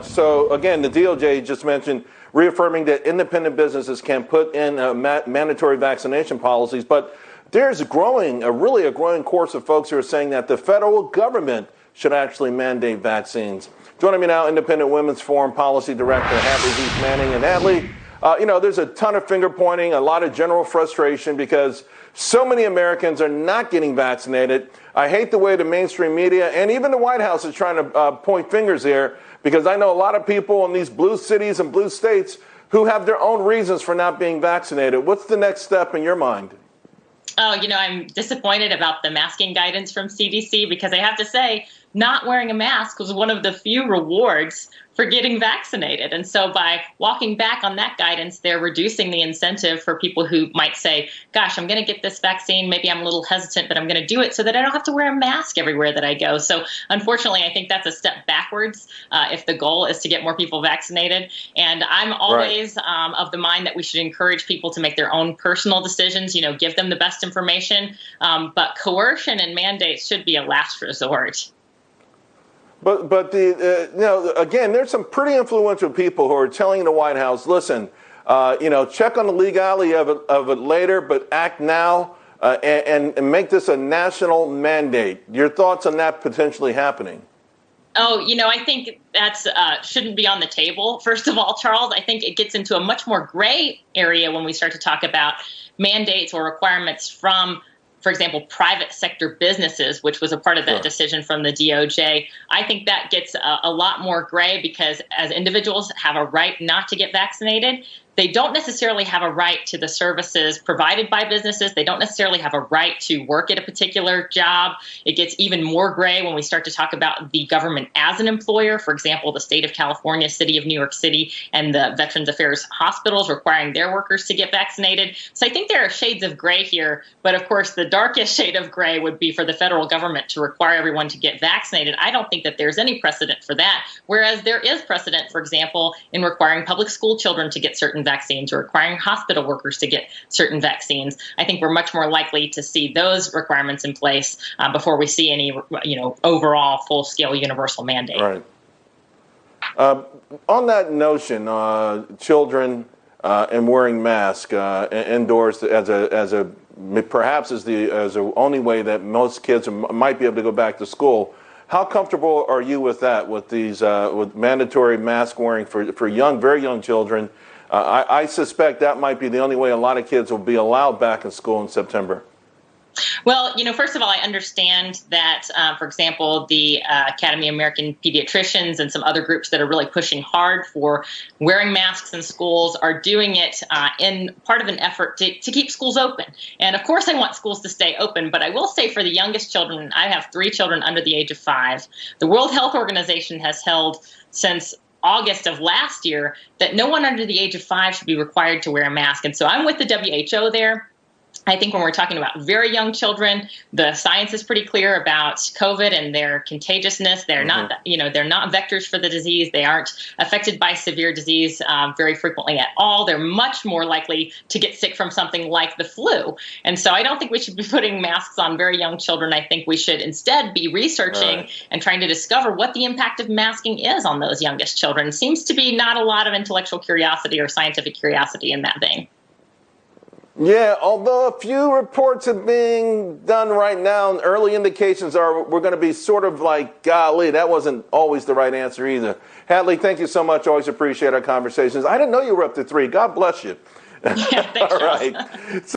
So again, the DOJ just mentioned reaffirming that independent businesses can put in mandatory vaccination policies, but there's a growing course of folks who are saying that the federal government should actually mandate vaccines. Joining me now, Independent Women's Forum Policy Director Hadley Heath Manning. And Hadley, there's a ton of finger pointing, a lot of general frustration because so many Americans are not getting vaccinated. I hate the way the mainstream media and even the White House is trying to point fingers here, because I know a lot of people in these blue cities and blue states who have their own reasons for not being vaccinated. What's the next step in your mind? Oh, I'm disappointed about the masking guidance from CDC because I have to say, not wearing a mask was one of the few rewards for getting vaccinated. And so by walking back on that guidance, they're reducing the incentive for people who might say, gosh, I'm going to get this vaccine. Maybe I'm a little hesitant, but I'm going to do it so that I don't have to wear a mask everywhere that I go. So unfortunately, I think that's a step backwards if the goal is to get more people vaccinated. And I'm always of the mind that we should encourage people to make their own personal decisions, give them the best information. But coercion and mandates should be a last resort. But again, there's some pretty influential people who are telling the White House, listen, check on the legality of it later, but act now and make this a national mandate. Your thoughts on that potentially happening? Oh, I think that's shouldn't be on the table. First of all, Charles, I think it gets into a much more gray area when we start to talk about mandates or requirements from, for example, private sector businesses, which was a part of that decision from the DOJ. I think that gets a lot more gray because as individuals have a right not to get vaccinated, they don't necessarily have a right to the services provided by businesses. They don't necessarily have a right to work at a particular job. It gets even more gray when we start to talk about the government as an employer. For example, the state of California, city of New York City, and the Veterans Affairs hospitals requiring their workers to get vaccinated. So I think there are shades of gray here. But of course, the darkest shade of gray would be for the federal government to require everyone to get vaccinated. I don't think that there's any precedent for that. Whereas there is precedent, for example, in requiring public school children to get certain vaccines or requiring hospital workers to get certain vaccines. I think we're much more likely to see those requirements in place before we see any, overall full-scale universal mandate. Right. On that notion, children and wearing masks indoors perhaps as the only way that most kids might be able to go back to school. How comfortable are you with that? With these with mandatory mask wearing for very young children? I suspect that might be the only way a lot of kids will be allowed back in school in September. Well, first of all, I understand that, for example, the Academy of American Pediatricians and some other groups that are really pushing hard for wearing masks in schools are doing it in part of an effort to keep schools open. And of course, I want schools to stay open, but I will say for the youngest children, I have 3 children under the age of 5. The World Health Organization has held since August of last year that no one under the age of 5 should be required to wear a mask. And so I'm with the WHO there. I think when we're talking about very young children, the science is pretty clear about COVID and their contagiousness. They're not, they're not vectors for the disease. They aren't affected by severe disease very frequently at all. They're much more likely to get sick from something like the flu. And so I don't think we should be putting masks on very young children. I think we should instead be researching and trying to discover what the impact of masking is on those youngest children. Seems to be not a lot of intellectual curiosity or scientific curiosity in that vein. Yeah, although a few reports are being done right now, and early indications are we're going to be sort of like, golly, that wasn't always the right answer either. Hadley, thank you so much. Always appreciate our conversations. I didn't know you were up to 3. God bless you. Yeah, thanks, All right.